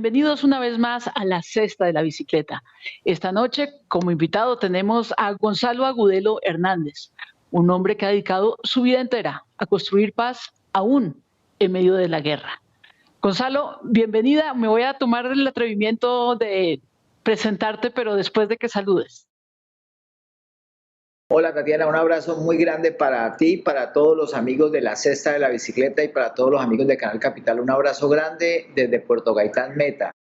Bienvenidos una vez más a la Cesta de la Bicicleta. Esta noche, como invitado, tenemos a Gonzalo Agudelo Hernández, un hombre que ha dedicado su vida entera a construir paz aún en medio de la guerra. Gonzalo, bienvenida. Me voy a tomar el atrevimiento de presentarte, pero después de que saludes. Hola Tatiana, un abrazo muy grande para ti, para todos los amigos de la Cesta de la Bicicleta y para todos los amigos de Canal Capital. Un abrazo grande desde Puerto Gaitán, Meta.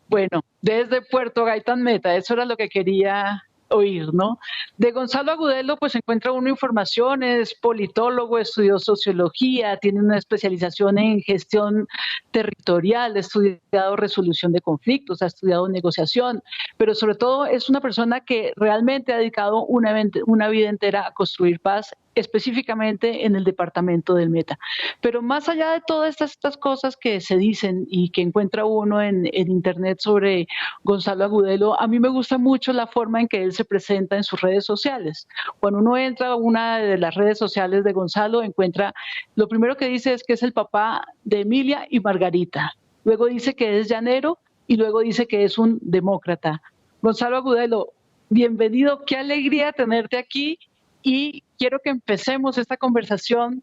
Bueno, desde Puerto Gaitán Meta, eso era lo que quería oír, ¿no? De Gonzalo Agudelo, pues encuentra uno información, es politólogo, estudió sociología, tiene una especialización en gestión territorial, ha estudiado resolución de conflictos, ha estudiado negociación, pero sobre todo es una persona que realmente ha dedicado una vida entera a construir paz, específicamente en el departamento del Meta. Pero más allá de todas estas cosas que se dicen y que encuentra uno en internet sobre Gonzalo Agudelo, a mí me gusta mucho la forma en que él se presenta en sus redes sociales. Cuando uno entra a una de las redes sociales de Gonzalo, encuentra, lo primero que dice es que es el papá de Emilia y Margarita. Luego dice que es llanero y luego dice que es un demócrata. Gonzalo Agudelo, bienvenido, qué alegría tenerte aquí y quiero que empecemos esta conversación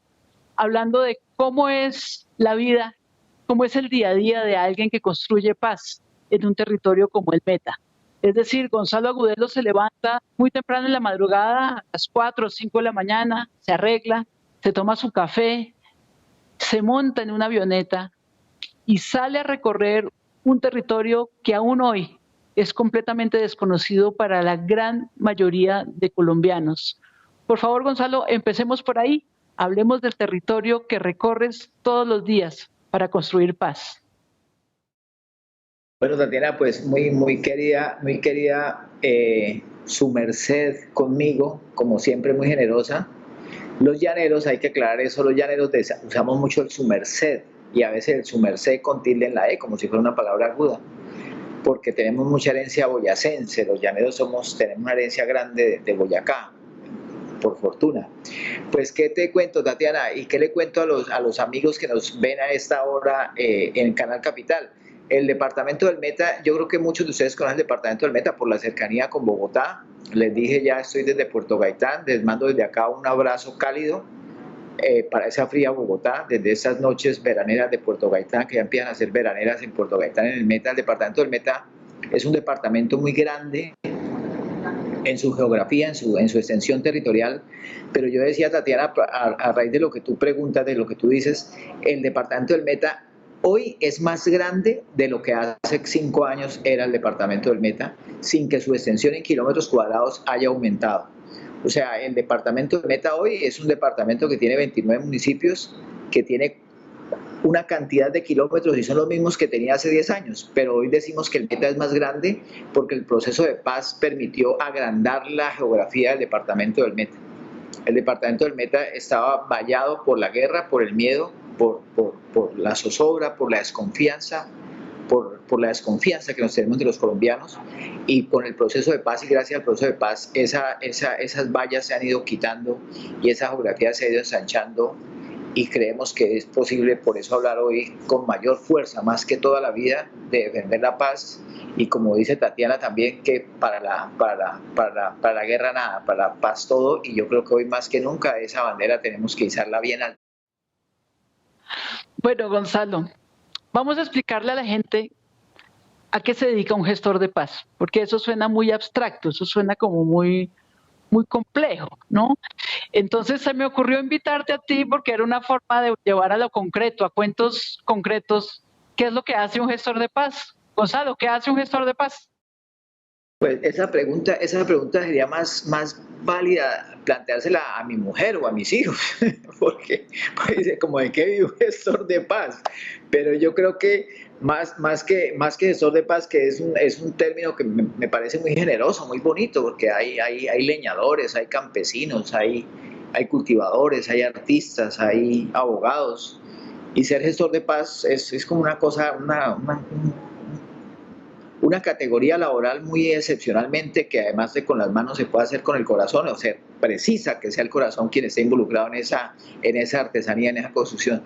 hablando de cómo es la vida, cómo es el día a día de alguien que construye paz en un territorio como el Meta. Es decir, Gonzalo Agudelo se levanta muy temprano en la madrugada, a las 4 o 5 de la mañana, se arregla, se toma su café, se monta en una avioneta y sale a recorrer un territorio que aún hoy es completamente desconocido para la gran mayoría de colombianos. Por favor, Gonzalo, empecemos por ahí. Hablemos del territorio que recorres todos los días para construir paz. Bueno, Tatiana, pues muy querida su merced conmigo, como siempre muy generosa. Los llaneros, hay que aclarar eso, los llaneros usamos mucho el su merced y a veces el su merced con tilde en la E, como si fuera una palabra aguda, porque tenemos mucha herencia boyacense. Los llaneros tenemos una herencia grande de Boyacá, por fortuna. Pues, ¿qué te cuento, Tatiana? ¿Y qué le cuento a los amigos que nos ven a esta hora en Canal Capital? El departamento del Meta, yo creo que muchos de ustedes conocen el departamento del Meta por la cercanía con Bogotá. Les dije ya, estoy desde Puerto Gaitán, les mando desde acá un abrazo cálido para esa fría Bogotá, desde esas noches veraneras de Puerto Gaitán, que ya empiezan a ser veraneras en Puerto Gaitán, en el Meta. El departamento del Meta es un departamento muy grande en su geografía, en su extensión territorial, pero yo decía, Tatiana, a raíz de lo que tú preguntas, de lo que tú dices, el departamento del Meta hoy es más grande de lo que hace 5 años era el departamento del Meta, sin que su extensión en kilómetros cuadrados haya aumentado. O sea, el departamento del Meta hoy es un departamento que tiene 29 municipios, que tiene una cantidad de kilómetros y son los mismos que tenía hace 10 años, pero hoy decimos que el Meta es más grande porque el proceso de paz permitió agrandar la geografía del departamento del Meta. El departamento del Meta estaba vallado por la guerra, por el miedo, por la zozobra, por la desconfianza, por la desconfianza que nos tenemos de los colombianos, y con el proceso de paz y gracias al proceso de paz esas vallas se han ido quitando y esa geografía se ha ido ensanchando, y creemos que es posible por eso hablar hoy con mayor fuerza, más que toda la vida, de defender la paz. Y como dice Tatiana también, que para la guerra nada, para la paz todo, y yo creo que hoy más que nunca esa bandera tenemos que izarla bien alta. Bueno, Gonzalo, vamos a explicarle a la gente a qué se dedica un gestor de paz, porque eso suena muy abstracto, eso suena como muy complejo, ¿no? Entonces se me ocurrió invitarte a ti porque era una forma de llevar a lo concreto, a cuentos concretos, ¿qué es lo que hace un gestor de paz? Gonzalo, ¿qué hace un gestor de paz? Pues esa pregunta sería más válida planteársela a mi mujer o a mis hijos, porque pues, como de qué vive un gestor de paz, pero yo creo que más que gestor de paz, que es un término que me parece muy generoso, muy bonito, porque hay leñadores, hay campesinos, hay cultivadores, hay artistas, hay abogados, y ser gestor de paz es como una cosa, una categoría laboral muy excepcionalmente, que además de con las manos se puede hacer con el corazón, o sea, precisa que sea el corazón quien esté involucrado en esa artesanía, en esa construcción.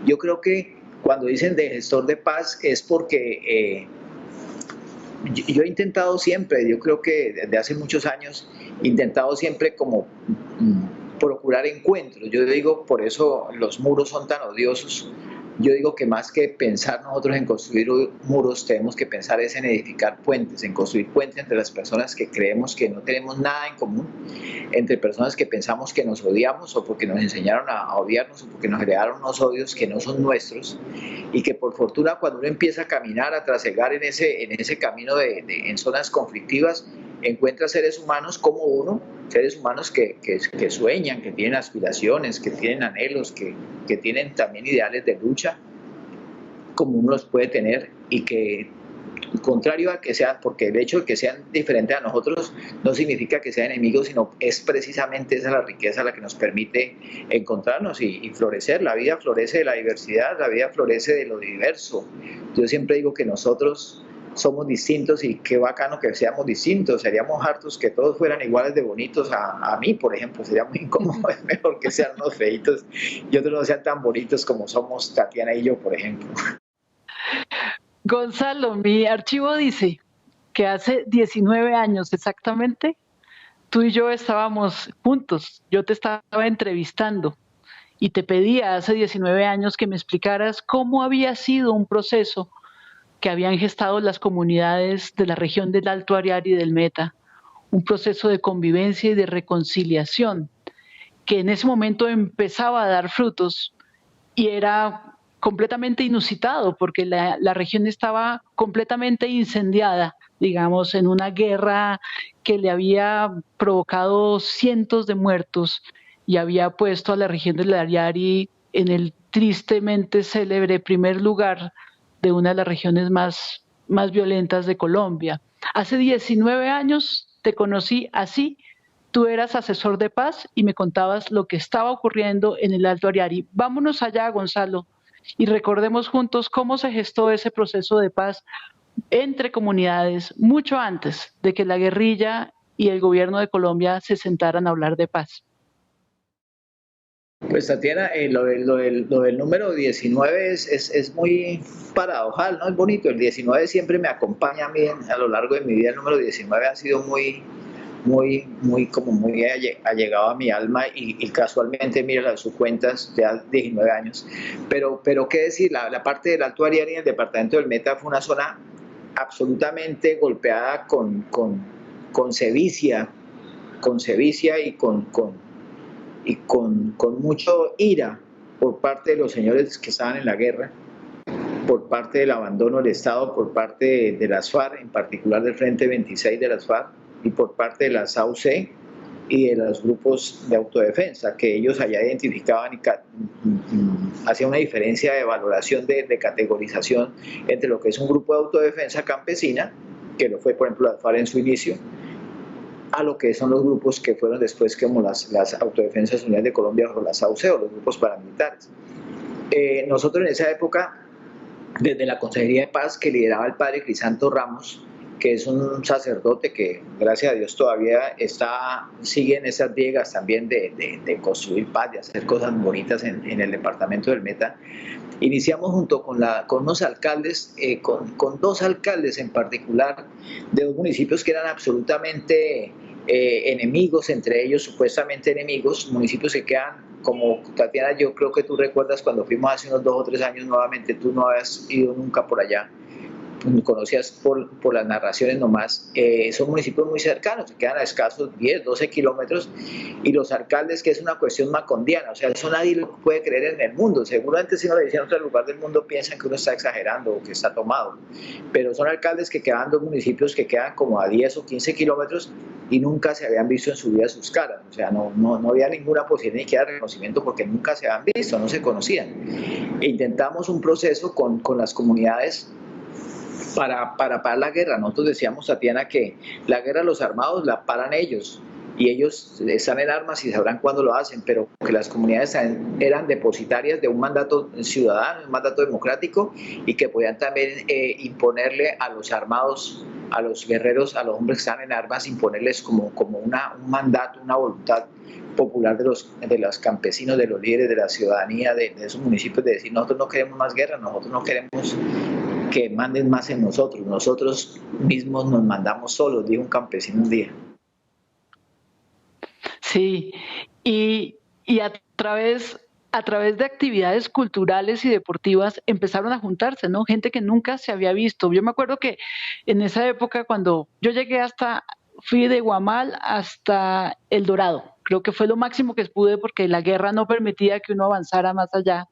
Yo creo que Cuando dicen de gestor de paz es porque yo he intentado siempre, yo creo que desde hace muchos años, he intentado siempre como procurar encuentros. Yo digo, por eso los muros son tan odiosos. Yo digo que más que pensar nosotros en construir muros, tenemos que pensar es en edificar puentes, en construir puentes entre las personas que creemos que no tenemos nada en común, entre personas que pensamos que nos odiamos o porque nos enseñaron a odiarnos o porque nos heredaron unos odios que no son nuestros, y que por fortuna cuando uno empieza a caminar, a trasegar en ese camino en zonas conflictivas, encuentra seres humanos como uno, seres humanos que sueñan, que tienen aspiraciones, que tienen anhelos, que tienen también ideales de lucha, como uno los puede tener, y que, contrario a que sean, porque el hecho de que sean diferentes a nosotros no significa que sean enemigos, sino es precisamente esa la riqueza la que nos permite encontrarnos y florecer. La vida florece de la diversidad, la vida florece de lo diverso. Yo siempre digo que nosotros somos distintos y qué bacano que seamos distintos. Seríamos hartos que todos fueran iguales de bonitos. A mí, por ejemplo, sería muy incómodo. Es mejor que sean unos feitos y otros no sean tan bonitos como somos Tatiana y yo, por ejemplo. Gonzalo, mi archivo dice que hace 19 años exactamente, tú y yo estábamos juntos. Yo te estaba entrevistando y te pedía hace 19 años que me explicaras cómo había sido un proceso que habían gestado las comunidades de la región del Alto Ariari y del Meta, un proceso de convivencia y de reconciliación que en ese momento empezaba a dar frutos y era completamente inusitado porque la región estaba completamente incendiada, digamos, en una guerra que le había provocado cientos de muertos y había puesto a la región del Ariari en el tristemente célebre primer lugar de una de las regiones más violentas de Colombia. Hace 19 años te conocí así, tú eras asesor de paz y me contabas lo que estaba ocurriendo en el Alto Ariari. Vámonos allá, Gonzalo, y recordemos juntos cómo se gestó ese proceso de paz entre comunidades mucho antes de que la guerrilla y el gobierno de Colombia se sentaran a hablar de paz. Pues Tatiana, lo del número 19 es muy paradojal, ¿no? Es bonito. El 19 siempre me acompaña a mí a lo largo de mi vida. El número 19 ha sido muy allegado a mi alma y casualmente mira sus cuentas ya 19 años. Pero qué decir, la parte del Alto Ariari en el departamento del Meta fue una zona absolutamente golpeada con sevicia y con mucho ira por parte de los señores que estaban en la guerra, por parte del abandono del Estado, por parte de las FARC, en particular del Frente 26 de las FARC, y por parte de las AUC y de los grupos de autodefensa, que ellos allá identificaban y hacían una diferencia de valoración, de categorización entre lo que es un grupo de autodefensa campesina, que lo fue por ejemplo la FARC en su inicio, a lo que son los grupos que fueron después como las Autodefensas Unidas de Colombia o las AUC o los grupos paramilitares. Nosotros en esa época, desde la Consejería de Paz que lideraba el padre Crisanto Ramos, que es un sacerdote que gracias a Dios todavía sigue en esas viegas también de construir paz, de hacer cosas bonitas en el departamento del Meta, iniciamos junto con unos alcaldes, con dos alcaldes en particular, de dos municipios que eran absolutamente enemigos, entre ellos supuestamente enemigos, municipios que quedan, como Tatiana, yo creo que tú recuerdas cuando fuimos hace unos 2 o 3 años nuevamente, tú no habías ido nunca por allá, conocías por las narraciones nomás, son municipios muy cercanos, que quedan a escasos 10, 12 kilómetros, y los alcaldes, que es una cuestión macondiana, o sea, eso nadie lo puede creer en el mundo. Seguramente si uno le dice en otro lugar del mundo piensan que uno está exagerando o que está tomado, pero son alcaldes que quedan, dos municipios que quedan como a 10 o 15 kilómetros y nunca se habían visto en su vida sus caras, o sea, no había ninguna posibilidad ni siquiera de reconocimiento porque nunca se habían visto, no se conocían. E intentamos un proceso con las comunidades para parar la guerra. Nosotros decíamos, Tatiana, que la guerra los armados la paran ellos y ellos están en armas y sabrán cuándo lo hacen, pero que las comunidades eran depositarias de un mandato ciudadano, un mandato democrático, y que podían también imponerle a los armados a los guerreros, a los hombres que están en armas, imponerles como un mandato, una voluntad popular de los campesinos, de los líderes de la ciudadanía, de esos municipios, de decir: nosotros no queremos más guerra, nosotros no queremos que manden más en nosotros, nosotros mismos nos mandamos solos, dijo un campesino un día. Sí, y a través de actividades culturales y deportivas empezaron a juntarse, ¿no? Gente que nunca se había visto. Yo me acuerdo que en esa época, cuando yo llegué fui de Guamal hasta El Dorado. Creo que fue lo máximo que pude porque la guerra no permitía que uno avanzara más allá.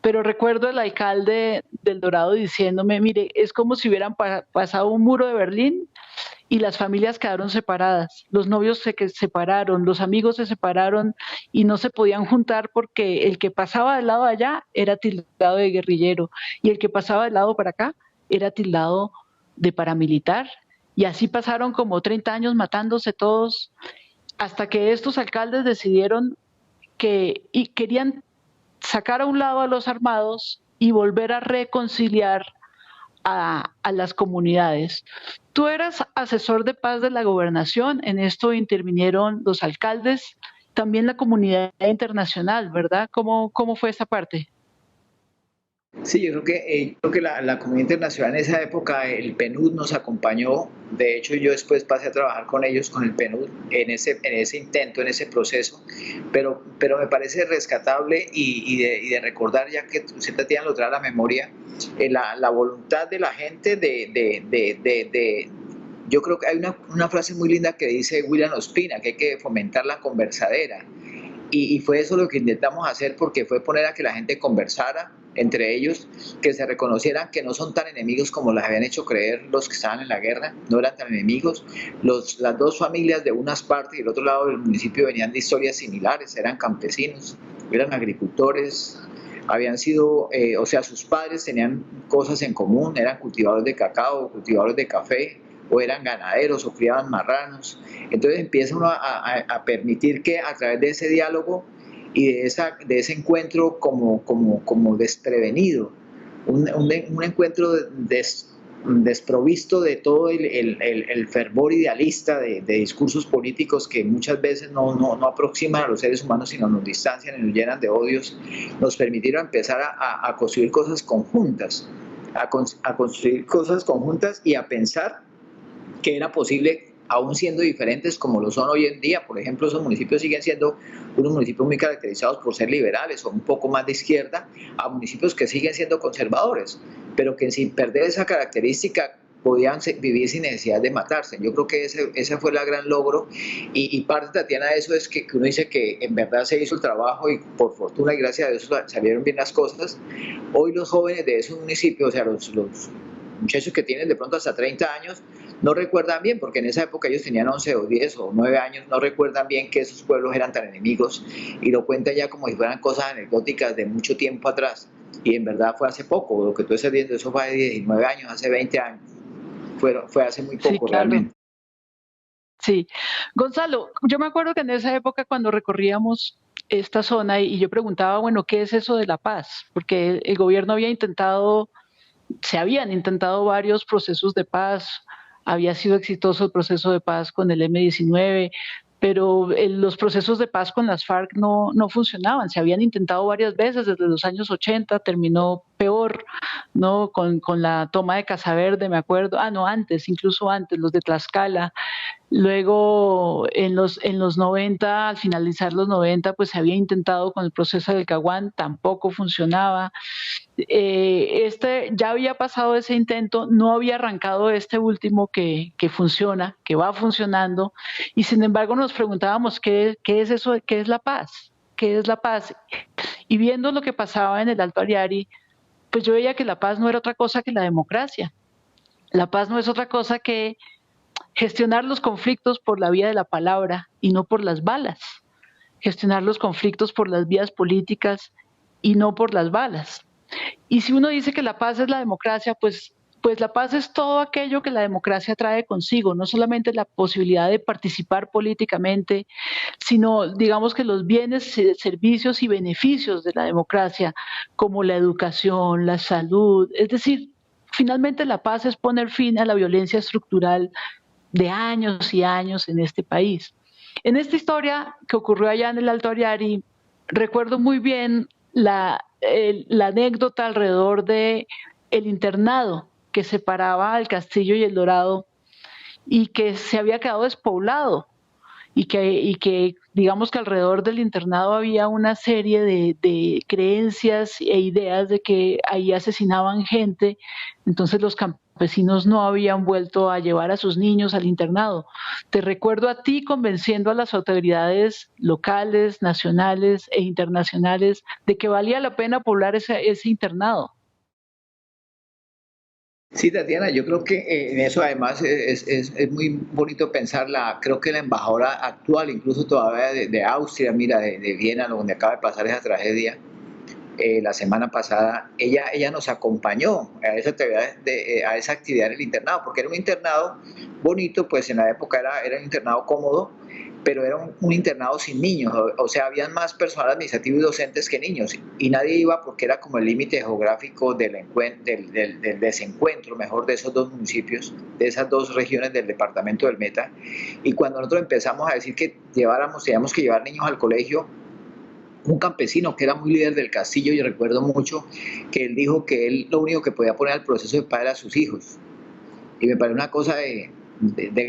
Pero recuerdo el alcalde del Dorado diciéndome: mire, es como si hubieran pasado un muro de Berlín y las familias quedaron separadas, los novios se separaron, los amigos se separaron y no se podían juntar porque el que pasaba del lado de allá era tildado de guerrillero y el que pasaba del lado para acá era tildado de paramilitar. Y así pasaron como 30 años matándose todos, hasta que estos alcaldes decidieron y querían sacar a un lado a los armados y volver a reconciliar a las comunidades. Tú eras asesor de paz de la gobernación, en esto intervinieron los alcaldes, también la comunidad internacional, ¿verdad? ¿Cómo fue esa parte? Sí, creo que la comunidad internacional en esa época, el PNUD nos acompañó. De hecho, yo después pasé a trabajar con ellos, con el PNUD, en ese intento, en ese proceso. Pero me parece rescatable y de recordar, ya que usted, Tatiana, lo trae a la memoria, la voluntad de la gente yo creo que hay una frase muy linda que dice William Ospina, que hay que fomentar la conversadera. Y fue eso lo que intentamos hacer, porque fue poner a que la gente conversara entre ellos, que se reconocieran que no son tan enemigos como les habían hecho creer los que estaban en la guerra, no eran tan enemigos. Las dos familias de unas partes y el otro lado del municipio venían de historias similares, eran campesinos, eran agricultores, habían sido, o sea, sus padres tenían cosas en común, eran cultivadores de cacao, cultivadores de café, o eran ganaderos o criaban marranos. Entonces empieza uno a permitir que a través de ese diálogo y de ese encuentro como desprevenido, un encuentro desprovisto de todo el fervor idealista de discursos políticos que muchas veces no aproximan a los seres humanos, sino nos distancian y nos llenan de odios, nos permitieron empezar a construir cosas conjuntas, a construir cosas conjuntas y a pensar que era posible, aún siendo diferentes como lo son hoy en día. Por ejemplo, esos municipios siguen siendo unos municipios muy caracterizados por ser liberales o un poco más de izquierda, a municipios que siguen siendo conservadores, pero que sin perder esa característica podían vivir sin necesidad de matarse. Yo creo que ese fue el gran logro, y parte, Tatiana, de eso es que uno dice que en verdad se hizo el trabajo y por fortuna y gracias a Dios salieron bien las cosas. Hoy los jóvenes de esos municipios, o sea, los muchachos que tienen de pronto hasta 30 años, no recuerdan bien, porque en esa época ellos tenían 11 o 10 o 9 años, no recuerdan bien que esos pueblos eran tan enemigos y lo cuentan ya como si fueran cosas anecdóticas de mucho tiempo atrás. Y en verdad fue hace poco, lo que tú estás viendo, eso fue hace 19 años, hace 20 años, fue hace muy Sí, poco claro. realmente. Sí. Gonzalo, yo me acuerdo que en esa época cuando recorríamos esta zona y yo preguntaba, bueno, ¿qué es eso de la paz? Porque el gobierno se habían intentado varios procesos de paz, había sido exitoso el proceso de paz con el M-19, pero los procesos de paz con las FARC no funcionaban, se habían intentado varias veces desde los años 80, terminó peor, ¿no? Con la toma de Casa Verde, me acuerdo, no, antes, incluso antes, los de Tlaxcala. Luego, en los 90, al finalizar los 90, pues se había intentado con el proceso del Caguán, tampoco funcionaba. Ya había pasado ese intento, no había arrancado este último que funciona, que va funcionando, y sin embargo nos preguntábamos qué es eso, qué es la paz, qué es la paz. Y viendo lo que pasaba en el Alto Ariari, pues yo veía que la paz no era otra cosa que la democracia. La paz no es otra cosa que gestionar los conflictos por la vía de la palabra y no por las balas, gestionar los conflictos por las vías políticas y no por las balas. Y si uno dice que la paz es la democracia, pues la paz es todo aquello que la democracia trae consigo, no solamente la posibilidad de participar políticamente, sino digamos que los bienes, servicios y beneficios de la democracia, como la educación, la salud, es decir, Finalmente la paz es poner fin a la violencia estructural de años y años en este país. En esta historia que ocurrió allá en el Alto Ariari, recuerdo muy bien la anécdota alrededor de el internado que separaba el Castillo y el Dorado y que se había quedado despoblado y que digamos que alrededor del internado había una serie de creencias e ideas de que ahí asesinaban gente, entonces los campesinos no habían vuelto a llevar a sus niños al internado. Te recuerdo a ti convenciendo a las autoridades locales, nacionales e internacionales de que valía la pena poblar ese internado. Sí, Tatiana, yo creo que en eso además es muy bonito pensarla. Creo que la embajadora actual, incluso todavía de Austria, mira, de Viena, donde acaba de pasar esa tragedia, la semana pasada, ella nos acompañó a esa actividad del internado, porque era un internado bonito, pues en la época era un internado cómodo, pero era un internado sin niños, o sea, habían más personal administrativo y docentes que niños, y nadie iba porque era como el límite geográfico del desencuentro, mejor, de esos dos municipios, de esas dos regiones del departamento del Meta, y cuando nosotros empezamos a decir que teníamos que llevar niños al colegio, un campesino que era muy líder del castillo, y recuerdo mucho que él dijo que él lo único que podía poner al proceso de padre a sus hijos. Y me parece una cosa de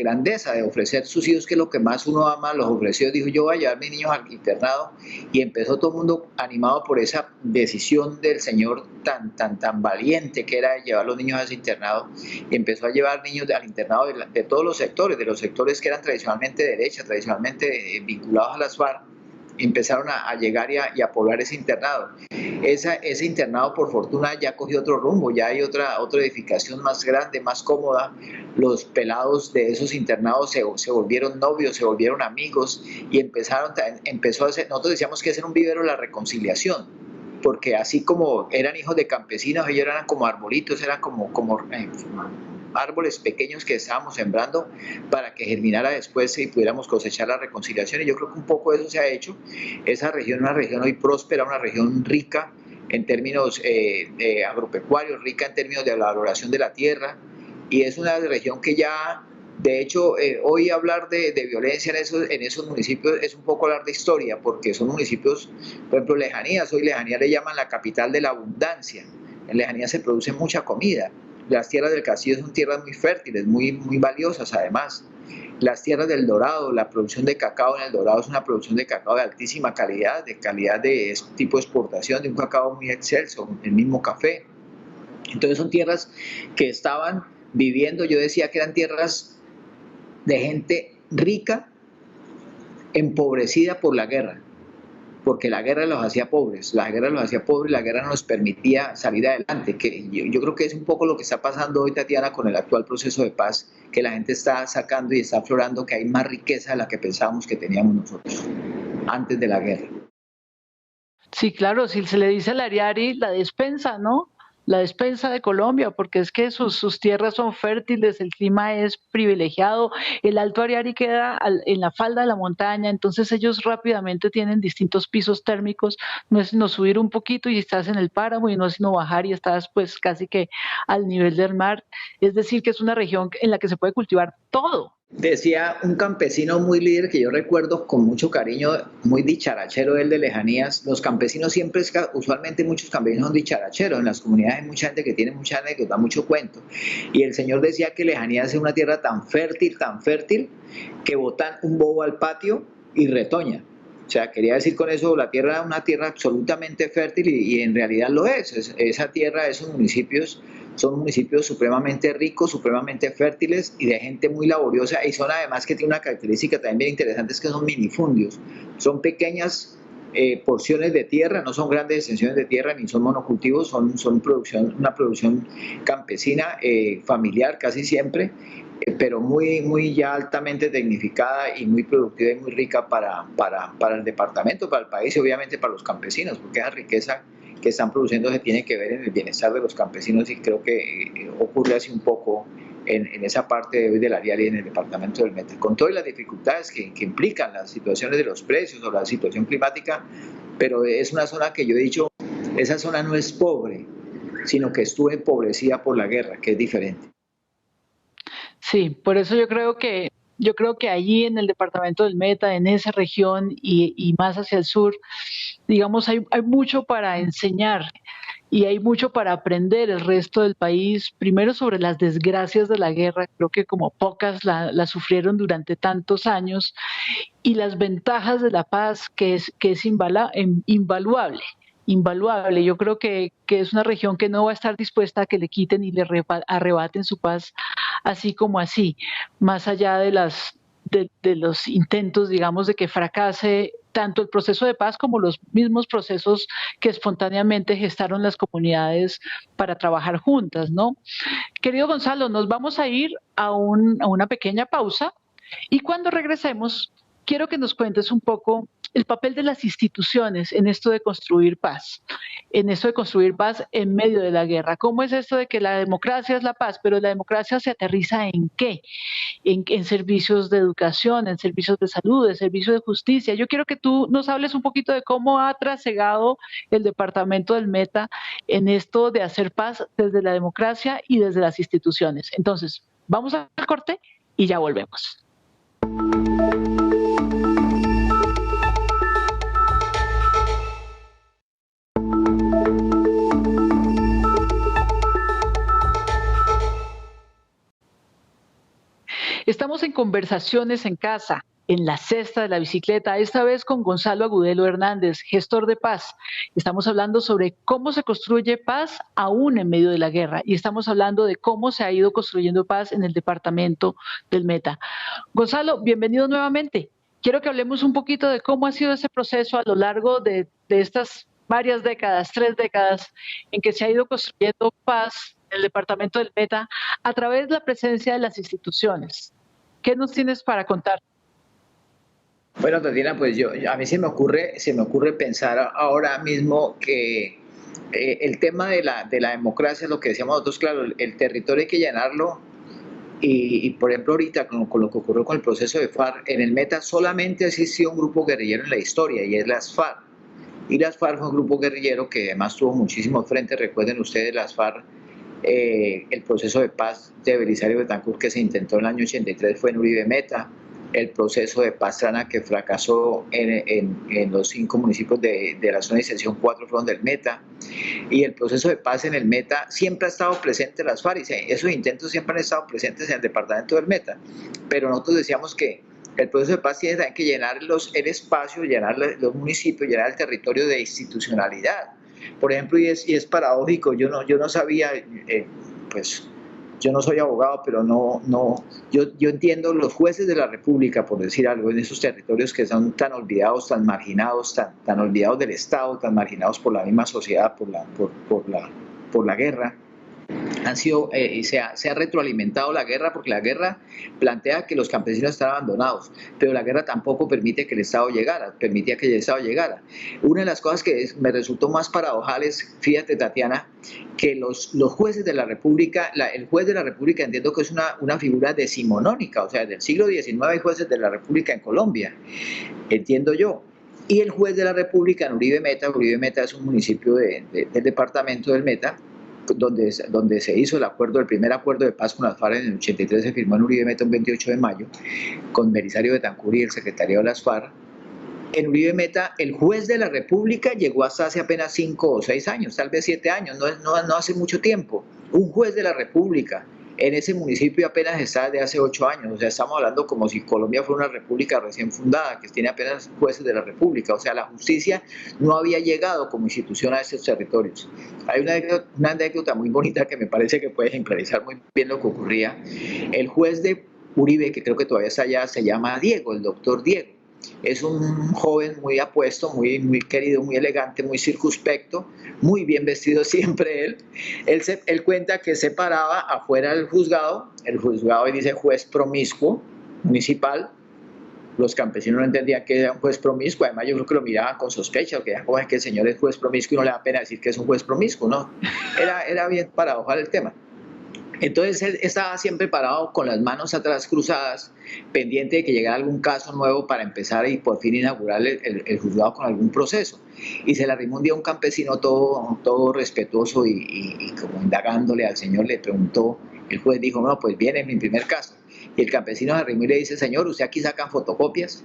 grandeza, de ofrecer sus hijos, que es lo que más uno ama, los ofreció. Dijo, yo voy a llevar a mis niños al internado, y empezó todo el mundo animado por esa decisión del señor tan valiente que era llevar a los niños a ese internado, y empezó a llevar niños al internado de todos los sectores que eran tradicionalmente de derecha, tradicionalmente vinculados a las FARC. Empezaron a llegar y a poblar ese internado. Ese internado, por fortuna, ya cogió otro rumbo, ya hay otra edificación más grande, más cómoda. Los pelados de esos internados se volvieron novios, se volvieron amigos, y empezó a hacer, nosotros decíamos que ese era un vivero de la reconciliación, porque así como eran hijos de campesinos, ellos eran como arbolitos, eran como árboles pequeños que estábamos sembrando para que germinara después y pudiéramos cosechar la reconciliación. Y yo creo que un poco eso se ha hecho. Esa región es una región hoy próspera, una región rica en términos agropecuarios, rica en términos de la valoración de la tierra, y es una región que ya, de hecho, hoy hablar de violencia en esos municipios es un poco hablar de historia, porque son municipios, por ejemplo, Lejanías. Hoy Lejanías le llaman la capital de la abundancia. En Lejanías se produce mucha comida. Las tierras del Castillo son tierras muy fértiles, muy valiosas además. Las tierras del Dorado, la producción de cacao en el Dorado es una producción de cacao de altísima calidad, de tipo de exportación, de un cacao muy excelso, el mismo café. Entonces son tierras que estaban viviendo, yo decía que eran tierras de gente rica, empobrecida por la guerra, porque la guerra los hacía pobres, la guerra no nos permitía salir adelante, que yo creo que es un poco lo que está pasando hoy, Tatiana, con el actual proceso de paz, que la gente está sacando y está aflorando que hay más riqueza de la que pensábamos que teníamos nosotros antes de la guerra. Sí, claro, si se le dice al Ariari la despensa, ¿no? La despensa de Colombia, porque es que sus tierras son fértiles, el clima es privilegiado, el Alto Ariari queda en la falda de la montaña, entonces ellos rápidamente tienen distintos pisos térmicos, no es sino subir un poquito y estás en el páramo, y no es sino bajar y estás pues casi que al nivel del mar, es decir, que es una región en la que se puede cultivar todo. Decía un campesino muy líder que yo recuerdo con mucho cariño, muy dicharachero él, de Lejanías. Los campesinos siempre, usualmente muchos campesinos son dicharacheros. En las comunidades hay mucha gente que tiene mucha anécdota, mucho cuento. Y el señor decía que Lejanías es una tierra tan fértil, que botan un bobo al patio y retoña. O sea, quería decir con eso, la tierra es una tierra absolutamente fértil, y en realidad lo es. Esa tierra, esos municipios, son municipios supremamente ricos, supremamente fértiles y de gente muy laboriosa, y son además que tiene una característica también bien interesante, es que son minifundios, son pequeñas porciones de tierra, no son grandes extensiones de tierra ni son monocultivos, son una producción campesina, familiar casi siempre, pero muy ya altamente tecnificada y muy productiva y muy rica para el departamento, para el país y obviamente para los campesinos, porque esa riqueza que están produciendo se tiene que ver en el bienestar de los campesinos, y creo que ocurre así un poco en esa parte de hoy del Ariari y en el departamento del Meta, con todas las dificultades que implican las situaciones de los precios o la situación climática, pero es una zona que yo he dicho, esa zona no es pobre, sino que estuvo empobrecida por la guerra, que es diferente. Sí, por eso yo creo que allí en el departamento del Meta, en esa región y más hacia el sur, digamos, hay mucho para enseñar y hay mucho para aprender el resto del país, primero sobre las desgracias de la guerra, creo que como pocas la sufrieron durante tantos años, y las ventajas de la paz, que es invaluable. Invaluable. Yo creo que es una región que no va a estar dispuesta a que le quiten y le arrebaten su paz así como así, más allá de los intentos, digamos, de que fracase tanto el proceso de paz como los mismos procesos que espontáneamente gestaron las comunidades para trabajar juntas, ¿no? Querido Gonzalo, nos vamos a ir a una pequeña pausa y cuando regresemos, quiero que nos cuentes un poco el papel de las instituciones en esto de construir paz, en medio de la guerra. ¿Cómo es esto de que la democracia es la paz, pero la democracia se aterriza en qué? En servicios de educación, en servicios de salud, en servicios de justicia. Yo quiero que tú nos hables un poquito de cómo ha trasegado el departamento del Meta en esto de hacer paz desde la democracia y desde las instituciones. Entonces, vamos al corte y ya volvemos. Estamos en Conversaciones en Casa, en la cesta de la bicicleta, esta vez con Gonzalo Agudelo Hernández, gestor de paz. Estamos hablando sobre cómo se construye paz aún en medio de la guerra y estamos hablando de cómo se ha ido construyendo paz en el departamento del Meta. Gonzalo, bienvenido nuevamente. Quiero que hablemos un poquito de cómo ha sido ese proceso a lo largo de estas varias décadas, 3 décadas, en que se ha ido construyendo paz en el departamento del Meta a través de la presencia de las instituciones. ¿Qué nos tienes para contar? Bueno, Tatiana, pues a mí se me ocurre pensar ahora mismo que el tema de la democracia, lo que decíamos nosotros, claro, el territorio hay que llenarlo por ejemplo, ahorita con lo que ocurrió con el proceso de FARC, en el Meta solamente existió un grupo guerrillero en la historia y es las FARC. Y las FARC fue un grupo guerrillero que además tuvo muchísimos frentes. Recuerden ustedes las FARC, el proceso de paz de Belisario Betancur que se intentó en el año 83 fue en Uribe Meta. El proceso de paz Trana que fracasó en los 5 municipios de la zona de sección 4 fueron del Meta. Y el proceso de paz en el Meta siempre ha estado presente en las FARC. Esos intentos siempre han estado presentes en el departamento del Meta. Pero nosotros decíamos que el proceso de paz tiene también que llenar el espacio, llenar los municipios, llenar el territorio de institucionalidad. Por ejemplo, y es paradójico, yo no sabía, pues yo no soy abogado, pero yo entiendo los jueces de la República, por decir algo, en esos territorios que son tan olvidados, tan marginados, tan olvidados del Estado, tan marginados por la misma sociedad, por la guerra. Se ha retroalimentado la guerra porque la guerra plantea que los campesinos están abandonados, pero la guerra tampoco permitía que el Estado llegara. Una de las cosas que me resultó más paradojal es, fíjate Tatiana, que los jueces de la República, el juez de la República entiendo que es una figura decimonónica, o sea, del siglo XIX hay jueces de la República en Colombia, entiendo yo. Y el juez de la República en Uribe Meta es un municipio del departamento del Meta, donde se hizo el primer acuerdo de paz con las FARC en el 83, se firmó en Uribe Meta un 28 de mayo, con Belisario Betancur y el secretario de las FARC. En Uribe Meta, el juez de la República llegó hasta hace apenas 5 o 6 años, tal vez 7 años, no hace mucho tiempo. Un juez de la República en ese municipio apenas está de hace 8 años, o sea, estamos hablando como si Colombia fuera una república recién fundada, que tiene apenas jueces de la República, o sea, la justicia no había llegado como institución a estos territorios. Hay una anécdota muy bonita que me parece que puede ejemplarizar muy bien lo que ocurría. El juez de Uribe, que creo que todavía está allá, se llama Diego, el doctor Diego. Es un joven muy apuesto, muy querido, muy elegante, muy circunspecto, muy bien vestido siempre él. Él cuenta que se paraba afuera del juzgado, el juzgado dice juez promiscuo municipal. Los campesinos no entendían que era un juez promiscuo, además yo creo que lo miraban con sospecha, porque ¿cómo es que el señor es juez promiscuo y no le da pena decir que es un juez promiscuo? No, era bien paradojal el tema. Entonces él estaba siempre parado con las manos atrás cruzadas, pendiente de que llegara algún caso nuevo para empezar y por fin inaugurar el juzgado con algún proceso. Y se le arrimó un día un campesino todo respetuoso y como indagándole al señor, le preguntó, el juez dijo, no, pues viene mi primer caso. Y el campesino se arrimó y le dice, señor, ¿usted aquí sacan fotocopias?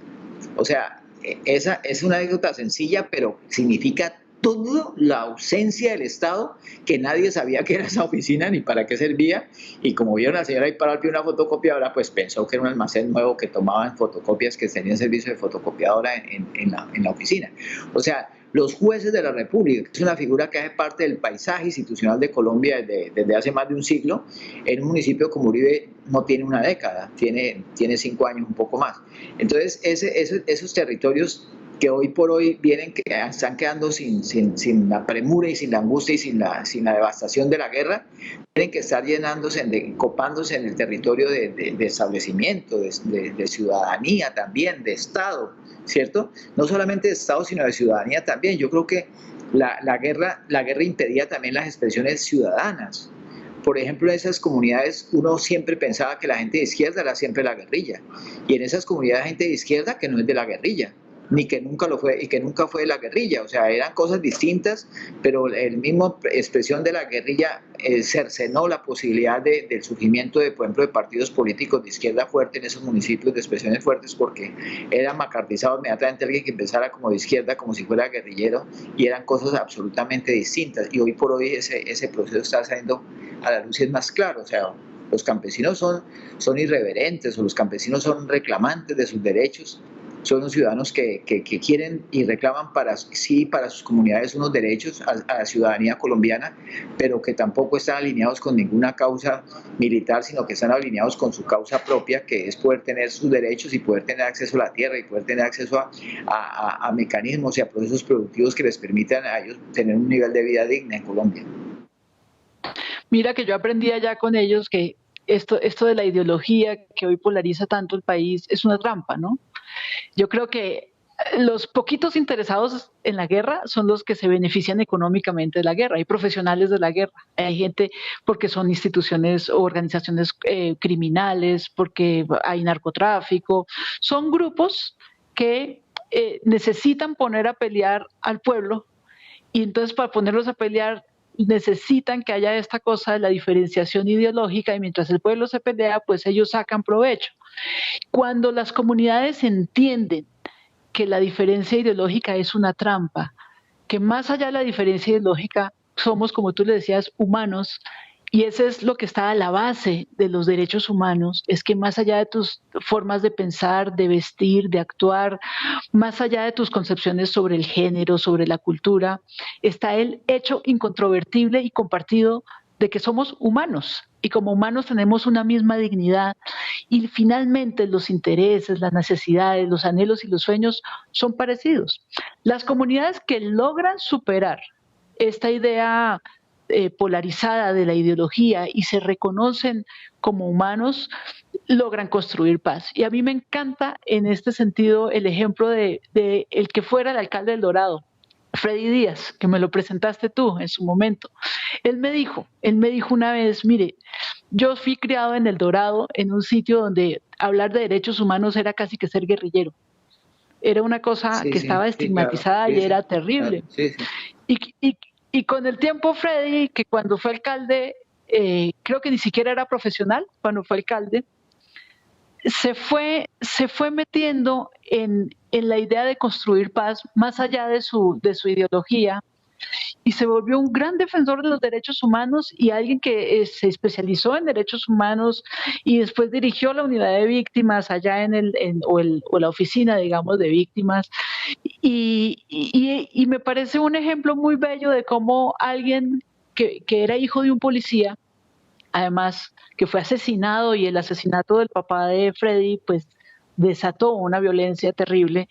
O sea, esa es una anécdota sencilla, pero significa toda la ausencia del Estado, que nadie sabía que era esa oficina ni para qué servía, y como vieron a la señora ahí parada al una fotocopiadora, pues pensó que era un almacén nuevo que tomaban fotocopias, que tenían servicio de fotocopiadora en la oficina. O sea, los jueces de la República, que es una figura que hace parte del paisaje institucional de Colombia desde hace más de un siglo, en un municipio como Uribe no tiene una década, tiene 5 años, un poco más. Entonces, esos territorios que hoy por hoy están quedando sin la premura y sin la angustia y sin la devastación de la guerra, tienen que estar llenándose, copándose en el territorio de establecimiento, de ciudadanía también, de Estado, ¿cierto? No solamente de Estado, sino de ciudadanía también. Yo creo que la guerra impedía también las expresiones ciudadanas. Por ejemplo, en esas comunidades uno siempre pensaba que la gente de izquierda era siempre la guerrilla, y en esas comunidades hay gente de izquierda que no es de la guerrilla, ni que nunca lo fue y que nunca fue de la guerrilla. O sea, eran cosas distintas, pero el mismo expresión de la guerrilla cercenó la posibilidad del surgimiento de, por ejemplo, de partidos políticos de izquierda fuerte en esos municipios, de expresiones fuertes, porque era macartizado inmediatamente alguien que empezara como de izquierda, como si fuera guerrillero, y eran cosas absolutamente distintas. Y hoy por hoy ese proceso está saliendo a la luz y es más claro. O sea, los campesinos son irreverentes, o los campesinos son reclamantes de sus derechos, son los ciudadanos que quieren y reclaman para sus comunidades unos derechos a la ciudadanía colombiana, pero que tampoco están alineados con ninguna causa militar, sino que están alineados con su causa propia, que es poder tener sus derechos y poder tener acceso a la tierra y poder tener acceso a mecanismos y a procesos productivos que les permitan a ellos tener un nivel de vida digna en Colombia. Mira que yo aprendí allá con ellos que esto de la ideología que hoy polariza tanto el país es una trampa, ¿no? Yo creo que los poquitos interesados en la guerra son los que se benefician económicamente de la guerra. Hay profesionales de la guerra, hay gente porque son instituciones o organizaciones criminales, porque hay narcotráfico. Son grupos que necesitan poner a pelear al pueblo, y entonces para ponerlos a pelear necesitan que haya esta cosa de la diferenciación ideológica, y mientras el pueblo se pelea, pues ellos sacan provecho. Cuando las comunidades entienden que la diferencia ideológica es una trampa, que más allá de la diferencia ideológica somos, como tú le decías, humanos, y eso es lo que está a la base de los derechos humanos, es que más allá de tus formas de pensar, de vestir, de actuar, más allá de tus concepciones sobre el género, sobre la cultura, está el hecho incontrovertible y compartido de que somos humanos, y como humanos tenemos una misma dignidad, y finalmente los intereses, las necesidades, los anhelos y los sueños son parecidos. Las comunidades que logran superar esta idea polarizada de la ideología y se reconocen como humanos, logran construir paz. Y a mí me encanta en este sentido el ejemplo de el que fuera el alcalde del Dorado, Freddy Díaz, que me lo presentaste tú en su momento. Él me dijo una vez, mire, yo fui criado en El Dorado, en un sitio donde hablar de derechos humanos era casi que ser guerrillero. Era una cosa que estaba estigmatizada y era terrible. Y con el tiempo Freddy, que cuando fue alcalde, creo que ni siquiera era profesional cuando fue alcalde, se fue metiendo en la idea de construir paz más allá de su ideología, y se volvió un gran defensor de los derechos humanos y alguien que se especializó en derechos humanos y después dirigió la unidad de víctimas allá o la oficina, digamos, de víctimas. Y me parece un ejemplo muy bello de cómo alguien que era hijo de un policía, además que fue asesinado, y el asesinato del papá de Freddy pues desató una violencia terrible,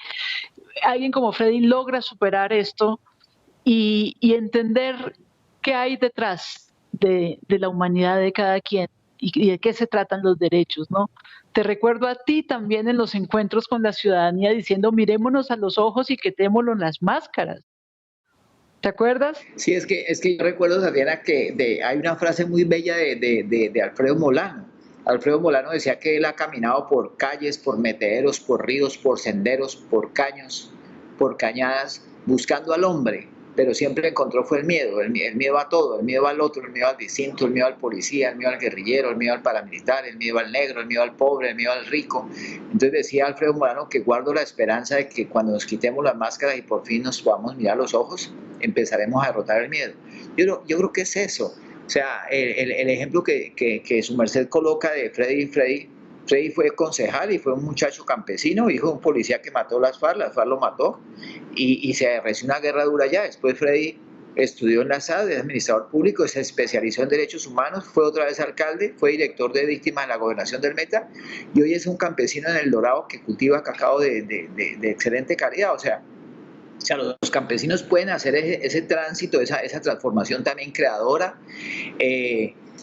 alguien como Freddy logra superar esto y entender qué hay detrás de la humanidad de cada quien y de qué se tratan los derechos, ¿no? Te recuerdo a ti también en los encuentros con la ciudadanía diciendo, mirémonos a los ojos y quitémonos las máscaras. ¿Te acuerdas? Sí, es que yo recuerdo, Tatiana, que hay una frase muy bella de Alfredo Molano. Alfredo Molano decía que él ha caminado por calles, por metederos, por ríos, por senderos, por caños, por cañadas, buscando al hombre, pero siempre encontró fue el miedo a todo, el miedo al otro, el miedo al distinto, el miedo al policía, el miedo al guerrillero, el miedo al paramilitar, el miedo al negro, el miedo al pobre, el miedo al rico. Entonces decía Alfredo Molano que guardo la esperanza de que cuando nos quitemos las máscaras y por fin nos podamos mirar a los ojos, empezaremos a derrotar el miedo. Yo creo que es eso. O sea, el ejemplo que su merced coloca de Freddy fue concejal y fue un muchacho campesino, hijo de un policía que mató las FARC lo mató y se recibió una guerra dura allá. Después Freddy estudió en la SAD, es administrador público, se especializó en derechos humanos, fue otra vez alcalde, fue director de víctimas en la gobernación del Meta y hoy es un campesino en El Dorado que cultiva cacao de excelente calidad. O sea, los campesinos pueden hacer ese tránsito, esa transformación también creadora,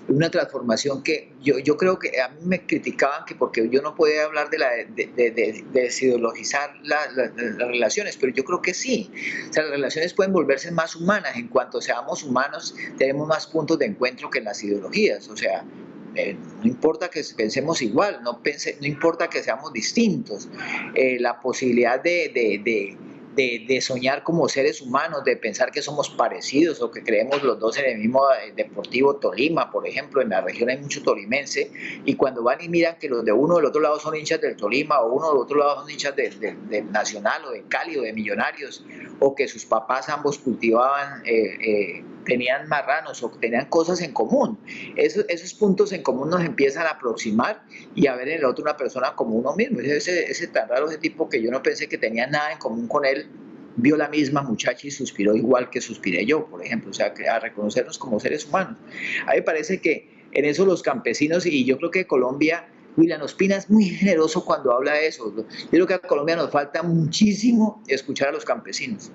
una transformación que yo creo que a mí me criticaban que porque yo no podía hablar de desideologizar las relaciones, pero yo creo que sí. O sea, las relaciones pueden volverse más humanas. En cuanto seamos humanos, tenemos más puntos de encuentro que en las ideologías. O sea, no importa que pensemos igual, no importa que seamos distintos. La posibilidad de soñar como seres humanos, de pensar que somos parecidos o que creemos los dos en el mismo Deportivo Tolima, por ejemplo, en la región hay mucho tolimense, y cuando van y miran que los de uno del otro lado son hinchas del Tolima, o uno del otro lado son hinchas del Nacional, o de Cali, o de Millonarios, o que sus papás ambos cultivaban, tenían marranos, o tenían cosas en común, esos puntos en común nos empiezan a aproximar y a ver en el otro una persona como uno mismo. Ese tan raro, ese tipo que yo no pensé que tenía nada en común con él, vio la misma muchacha y suspiró igual que suspiré yo, por ejemplo. O sea, a reconocernos como seres humanos. A mí me parece que en eso los campesinos, y yo creo que Colombia, William Ospina es muy generoso cuando habla de eso. Yo creo que a Colombia nos falta muchísimo escuchar a los campesinos.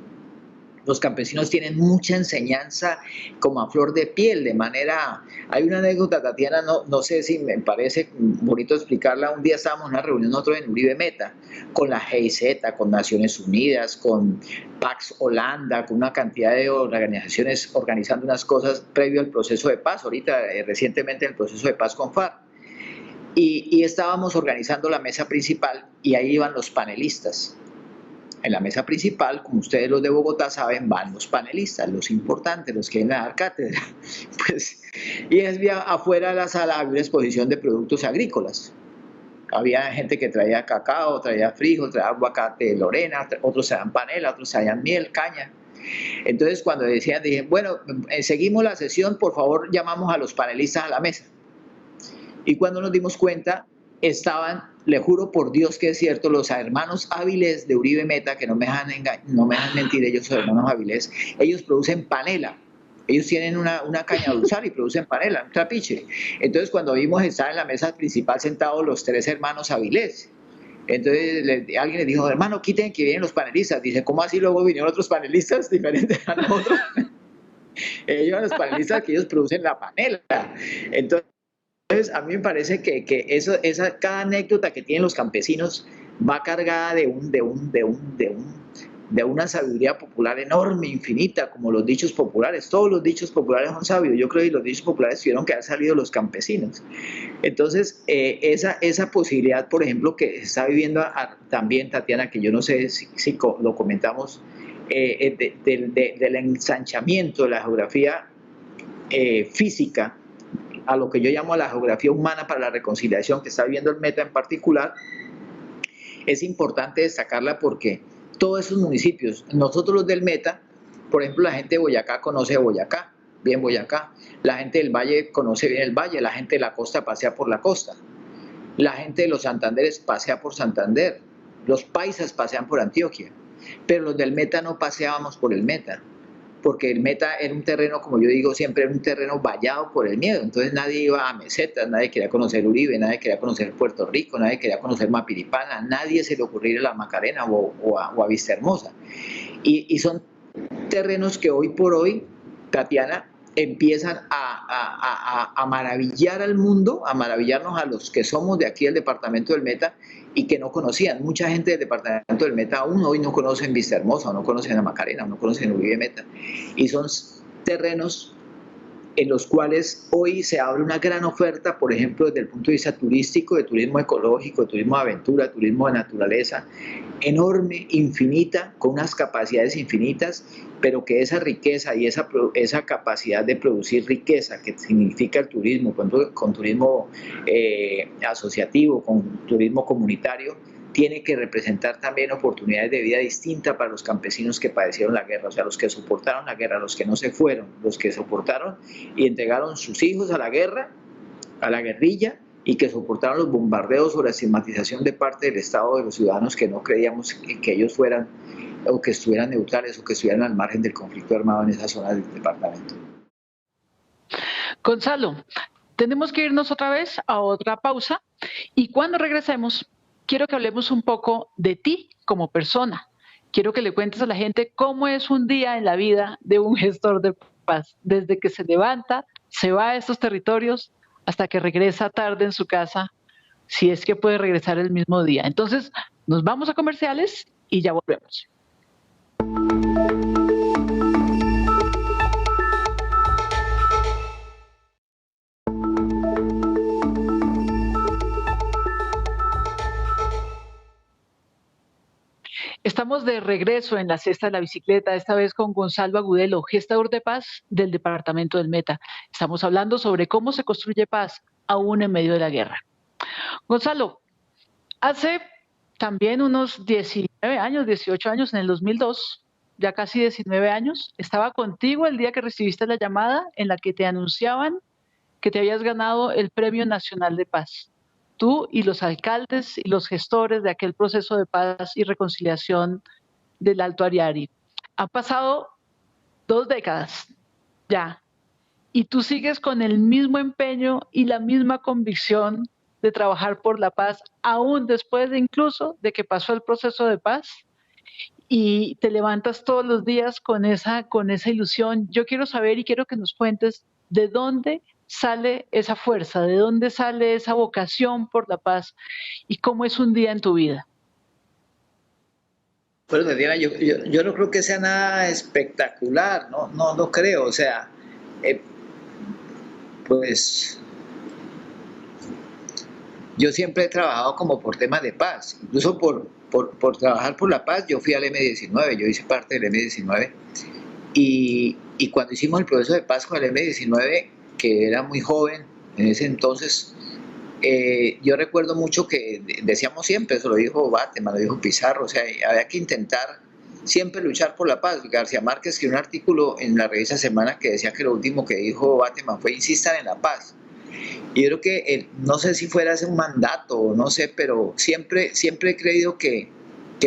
Los campesinos tienen mucha enseñanza como a flor de piel, de manera... Hay una anécdota, Tatiana, no sé si me parece bonito explicarla. Un día estábamos en una reunión nosotros en Uribe Meta, con la GIZ, con Naciones Unidas, con Pax Holanda, con una cantidad de organizaciones organizando unas cosas previo al proceso de paz, ahorita recientemente el proceso de paz con FARC. Y estábamos organizando la mesa principal y ahí iban los panelistas. En la mesa principal, como ustedes los de Bogotá saben, van los panelistas, los importantes, los que vienen a dar cátedra. Pues, y afuera de la sala había una exposición de productos agrícolas. Había gente que traía cacao, traía frijol, traía aguacate de Lorena, otros traían panela, otros traían miel, caña. Entonces cuando dije, bueno, seguimos la sesión, por favor llamamos a los panelistas a la mesa. Y cuando nos dimos cuenta, estaban, le juro por Dios que es cierto, los hermanos Avilés de Uribe Meta, que no me dejan mentir, ellos son hermanos Avilés, ellos producen panela. Ellos tienen una caña dulzar y producen panela, un trapiche. Entonces, cuando vimos estar en la mesa principal sentados los tres hermanos Avilés, entonces alguien les dijo, hermano, quiten que vienen los panelistas. Dice, ¿cómo así luego vinieron otros panelistas diferentes a nosotros? Ellos eran los panelistas que ellos producen la panela. Entonces, a mí me parece que cada anécdota que tienen los campesinos va cargada de una sabiduría popular enorme, infinita, como los dichos populares. Todos los dichos populares son sabios. Yo creo que los dichos populares tuvieron que haber salido los campesinos. Entonces, esa posibilidad, por ejemplo, que está viviendo también Tatiana, que yo no sé si lo comentamos, del ensanchamiento de la geografía física, a lo que yo llamo la geografía humana para la reconciliación que está viviendo el Meta en particular, es importante destacarla porque todos esos municipios, nosotros los del Meta, por ejemplo, la gente de Boyacá conoce Boyacá, bien Boyacá, la gente del Valle conoce bien el Valle, la gente de la costa pasea por la costa, la gente de los Santanderes pasea por Santander, los paisas pasean por Antioquia, pero los del Meta no paseábamos por el Meta, porque el Meta era un terreno, como yo digo siempre, era un terreno vallado por el miedo. Entonces nadie iba a mesetas, nadie quería conocer Uribe, nadie quería conocer Puerto Rico, nadie quería conocer Mapiripana, nadie se le ocurría ir a la Macarena o a Vista Hermosa. Y son terrenos que hoy por hoy, Tatiana, empiezan a maravillar al mundo, a maravillarnos a los que somos de aquí del departamento del Meta y que no conocían. Mucha gente del departamento del Meta aún hoy no conocen Vista Hermosa, no conocen a Macarena, no conocen Uribe Meta. Y son terrenos en los cuales hoy se abre una gran oferta, por ejemplo, desde el punto de vista turístico, de turismo ecológico, de turismo de aventura, turismo de naturaleza, enorme, infinita, con unas capacidades infinitas, pero que esa riqueza y esa capacidad de producir riqueza que significa el turismo, con turismo asociativo, con turismo comunitario, tiene que representar también oportunidades de vida distintas para los campesinos que padecieron la guerra, o sea, los que soportaron la guerra, los que no se fueron, los que soportaron y entregaron sus hijos a la guerra, a la guerrilla, y que soportaron los bombardeos o la estigmatización de parte del Estado de los ciudadanos que no creíamos que ellos fueran o que estuvieran neutrales o que estuvieran al margen del conflicto armado en esa zona del departamento. Gonzalo, tenemos que irnos otra vez a otra pausa y cuando regresemos quiero que hablemos un poco de ti como persona. Quiero que le cuentes a la gente cómo es un día en la vida de un gestor de paz, desde que se levanta, se va a estos territorios, hasta que regresa tarde en su casa, si es que puede regresar el mismo día. Entonces, nos vamos a comerciales y ya volvemos. Estamos de regreso en la cesta de la bicicleta, esta vez con Gonzalo Agudelo, gestador de paz del departamento del Meta. Estamos hablando sobre cómo se construye paz aún en medio de la guerra. Gonzalo, hace también unos 19 años, 18 años, en el 2002, ya casi 19 años, estaba contigo el día que recibiste la llamada en la que te anunciaban que te habías ganado el Premio Nacional de Paz. Tú y los alcaldes y los gestores de aquel proceso de paz y reconciliación del Alto Ariari. Han pasado 2 décadas ya, y tú sigues con el mismo empeño y la misma convicción de trabajar por la paz, aún después de incluso de que pasó el proceso de paz, y te levantas todos los días con esa ilusión. Yo quiero saber y quiero que nos cuentes de dónde sale esa fuerza, de dónde sale esa vocación por la paz y cómo es un día en tu vida. Bueno, Tatiana, yo no creo que sea nada espectacular, no creo, o sea, pues yo siempre he trabajado como por temas de paz, incluso por trabajar por la paz. Yo fui al M-19, yo hice parte del M-19 y cuando hicimos el proceso de paz con el M-19, que era muy joven en ese entonces, yo recuerdo mucho que decíamos siempre, eso lo dijo Bateman, lo dijo Pizarro, o sea, había que intentar siempre luchar por la paz. García Márquez escribió un artículo en la revista Semana que decía que lo último que dijo Bateman fue: insistan en la paz. Y yo creo que, no sé si fuera ese un mandato o no sé, pero siempre he creído que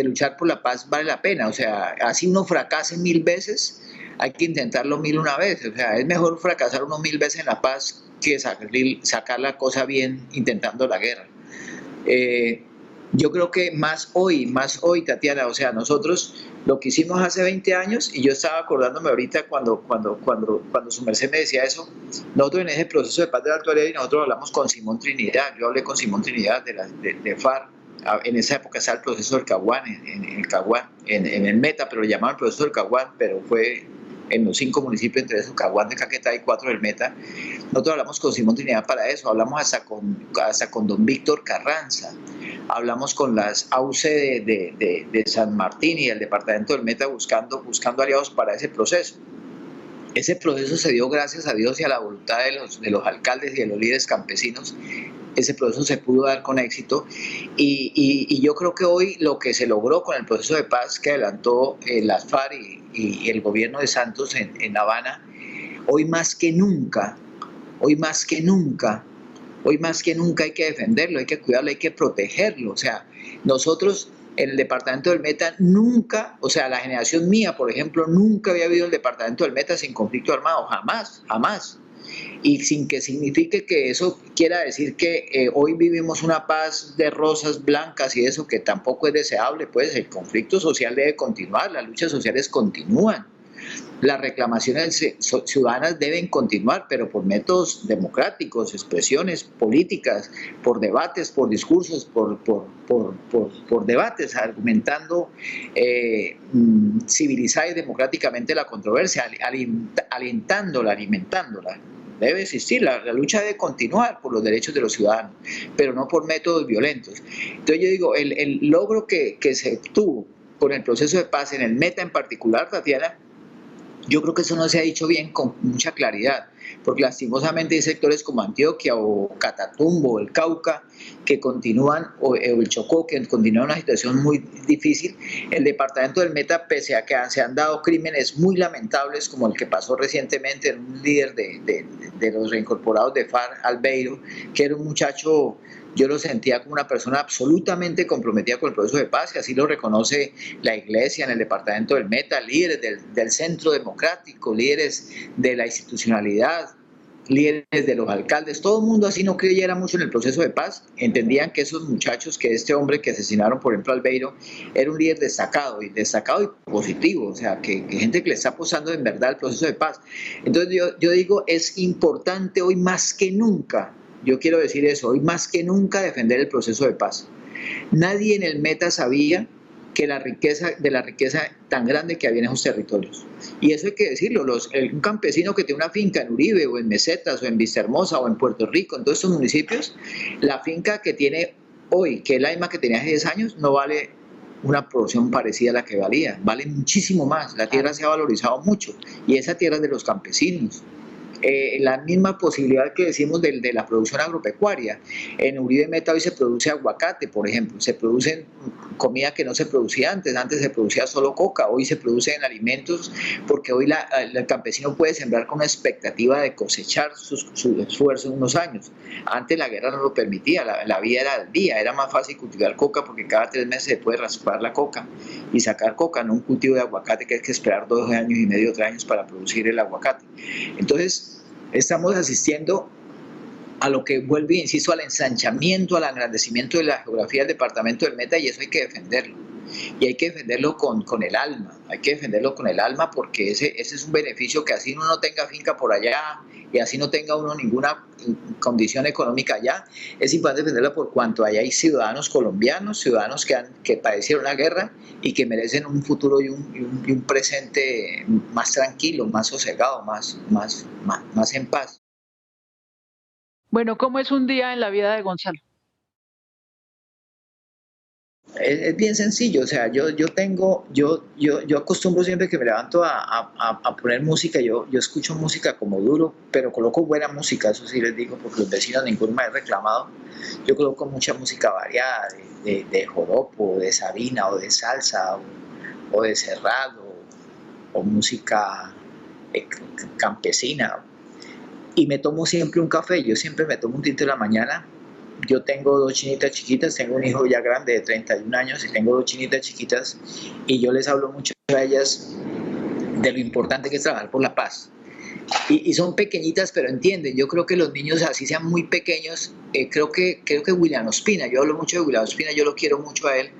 luchar por la paz vale la pena. O sea, así uno fracase 1000 veces, hay que intentarlo 1001 veces. O sea, es mejor fracasar 1000 veces en la paz que sacar la cosa bien intentando la guerra. Yo creo que más hoy, Tatiana, o sea, nosotros lo que hicimos hace 20 años, y yo estaba acordándome ahorita cuando su merced me decía eso, nosotros en ese proceso de paz del Alto Ariari, nosotros hablamos con Simón Trinidad, yo hablé con Simón Trinidad de FARC, en esa época estaba el proceso del Caguán, en el Meta, pero lo llamaban el proceso del Caguán, pero fue en los 5 municipios, entre esos Caguán de Caquetá y 4 del Meta. Nosotros hablamos con Simón Trinidad para eso, hablamos hasta con don Víctor Carranza, hablamos con las AUCE de San Martín y el departamento del Meta buscando aliados para ese proceso. Ese proceso se dio gracias a Dios y a la voluntad de los alcaldes y de los líderes campesinos. Ese proceso se pudo dar con éxito y yo creo que hoy lo que se logró con el proceso de paz que adelantó las FARC y el gobierno de Santos en La Habana, hoy más que nunca hay que defenderlo, hay que cuidarlo, hay que protegerlo. O sea, nosotros en el departamento del Meta nunca, o sea, la generación mía, por ejemplo, nunca había habido el departamento del Meta sin conflicto armado, jamás. Y sin que signifique que eso quiera decir que hoy vivimos una paz de rosas blancas y eso, que tampoco es deseable. Pues el conflicto social debe continuar, las luchas sociales continúan. Las reclamaciones ciudadanas deben continuar, pero por métodos democráticos, expresiones políticas, por debates, por discursos, por debates, argumentando civilizada y democráticamente la controversia, alentándola, alimentándola. Debe existir, la lucha debe continuar por los derechos de los ciudadanos, pero no por métodos violentos. Entonces yo digo, el logro que se obtuvo con el proceso de paz en el Meta en particular, Tatiana, yo creo que eso no se ha dicho bien con mucha claridad, porque lastimosamente hay sectores como Antioquia o Catatumbo o el Cauca que continúan, o el Chocó, que continúa una situación muy difícil. El departamento del Meta, pese a que se han dado crímenes muy lamentables, como el que pasó recientemente en un líder de los reincorporados de FARC, Albeiro, que era un muchacho, yo lo sentía como una persona absolutamente comprometida con el proceso de paz, y así lo reconoce la Iglesia en el departamento del Meta, líderes del centro democrático, líderes de la institucionalidad, líderes de los alcaldes. Todo el mundo así no creyera mucho en el proceso de paz, entendían que esos muchachos, que este hombre que asesinaron, por ejemplo, a Albeiro, era un líder destacado y positivo, o sea, que gente que le está apostando en verdad al proceso de paz. Entonces yo digo, es importante hoy más que nunca, yo quiero decir eso, hoy más que nunca defender el proceso de paz. Nadie en el Meta sabía que la riqueza tan grande que había en esos territorios. Y eso hay que decirlo, un campesino que tiene una finca en Uribe o en Mesetas o en Vistahermosa o en Puerto Rico, en todos estos municipios, la finca que tiene hoy, que es la misma que tenía hace 10 años, no vale una porción parecida a la que valía, vale muchísimo más, la tierra se ha valorizado mucho y esa tierra es de los campesinos. La misma posibilidad que decimos de la producción agropecuaria. En Uribe Meta hoy se produce aguacate, por ejemplo, se produce comida que no se producía antes se producía solo coca, hoy se producen alimentos porque hoy el campesino puede sembrar con una expectativa de cosechar su esfuerzo en unos años. Antes la guerra no lo permitía, la vida era al día, era más fácil cultivar coca porque cada 3 meses se puede raspar la coca y sacar coca, no un cultivo de aguacate que hay que esperar 2 años y medio, 3 años para producir el aguacate. Entonces, estamos asistiendo a lo que vuelve, insisto, al ensanchamiento, al engrandecimiento de la geografía del departamento del Meta, y eso hay que defenderlo. Y hay que defenderlo con el alma, hay que defenderlo con el alma porque ese es un beneficio que así uno no tenga finca por allá y así no tenga uno ninguna condición económica allá, es importante defenderlo por cuanto allá hay ciudadanos colombianos, ciudadanos que padecieron la guerra y que merecen un futuro y un presente más tranquilo, más sosegado, más en paz. Bueno, ¿cómo es un día en la vida de Gonzalo? Es bien sencillo, o sea, yo acostumbro siempre que me levanto a poner música, yo escucho música como duro, pero coloco buena música, eso sí les digo, porque los vecinos ninguno me ha reclamado. Yo coloco mucha música variada, de joropo, de sabina, o de salsa, o de cerrado, o música campesina. Y me tomo siempre un café, yo siempre me tomo un tinto en la mañana. Yo tengo 2 chinitas chiquitas, tengo un hijo ya grande de 31 años y tengo 2 chinitas chiquitas y yo les hablo mucho a ellas de lo importante que es trabajar por la paz. Y son pequeñitas pero entienden. Yo creo que los niños, así sean muy pequeños, creo que William Ospina, yo hablo mucho de William Ospina, yo lo quiero mucho a él,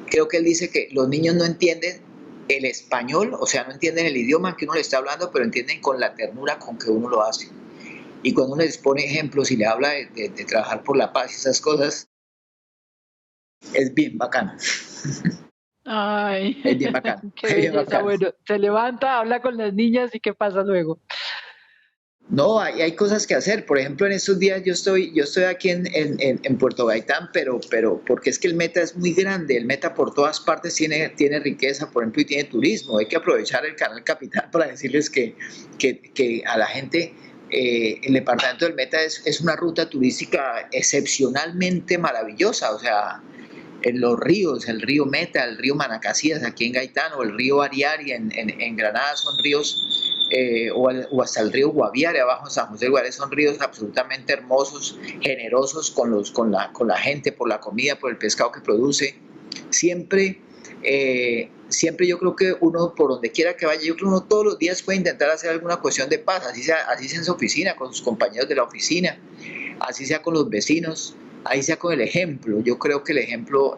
creo que él dice que los niños no entienden el español, o sea, no entienden el idioma que uno le está hablando, pero entienden con la ternura con que uno lo hace. Y cuando uno les pone ejemplos y le habla de trabajar por la paz y esas cosas, es bien bacano. Ay, es bien bacano. Qué belleza. Bueno, se levanta, habla con las niñas y ¿qué pasa luego? No, hay cosas que hacer. Por ejemplo, en estos días yo estoy aquí en Puerto Gaitán, pero porque es que el Meta es muy grande. El Meta por todas partes tiene riqueza, por ejemplo, y tiene turismo. Hay que aprovechar el canal Capital para decirles que a la gente... el departamento del Meta es una ruta turística excepcionalmente maravillosa, o sea, en los ríos, el río Meta, el río Manacasías aquí en Gaitán, o el río Ariari en Granada, son ríos, o hasta el río Guaviare abajo en San José de Guaviare, son ríos absolutamente hermosos, generosos con la gente, por la comida, por el pescado que produce. Siempre yo creo que uno, por donde quiera que vaya, yo creo que uno todos los días puede intentar hacer alguna cuestión de paz, así sea en su oficina, con sus compañeros de la oficina, así sea con los vecinos, ahí sea con el ejemplo. Yo creo que el ejemplo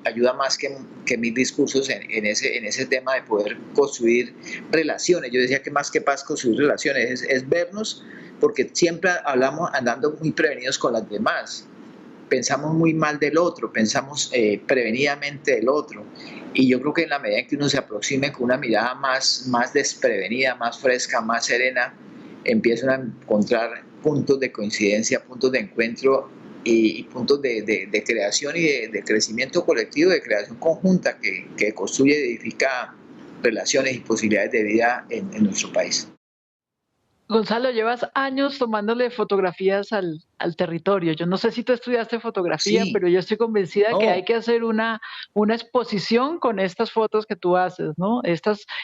ayuda más que mis discursos en ese tema de poder construir relaciones. Yo decía que más que paz, construir relaciones es vernos, porque siempre hablamos andando muy prevenidos con las demás. Pensamos muy mal del otro, pensamos prevenidamente del otro. Y yo creo que en la medida en que uno se aproxime con una mirada más desprevenida, más fresca, más serena, empiezan a encontrar puntos de coincidencia, puntos de encuentro y puntos de creación y de crecimiento colectivo, de creación conjunta que construye y edifica relaciones y posibilidades de vida en nuestro país. Gonzalo, llevas años tomándole fotografías al territorio. Yo no sé si tú estudiaste fotografía, Sí, pero yo estoy convencida que hay no, que hacer una exposición con estas fotos que tú haces, ¿no?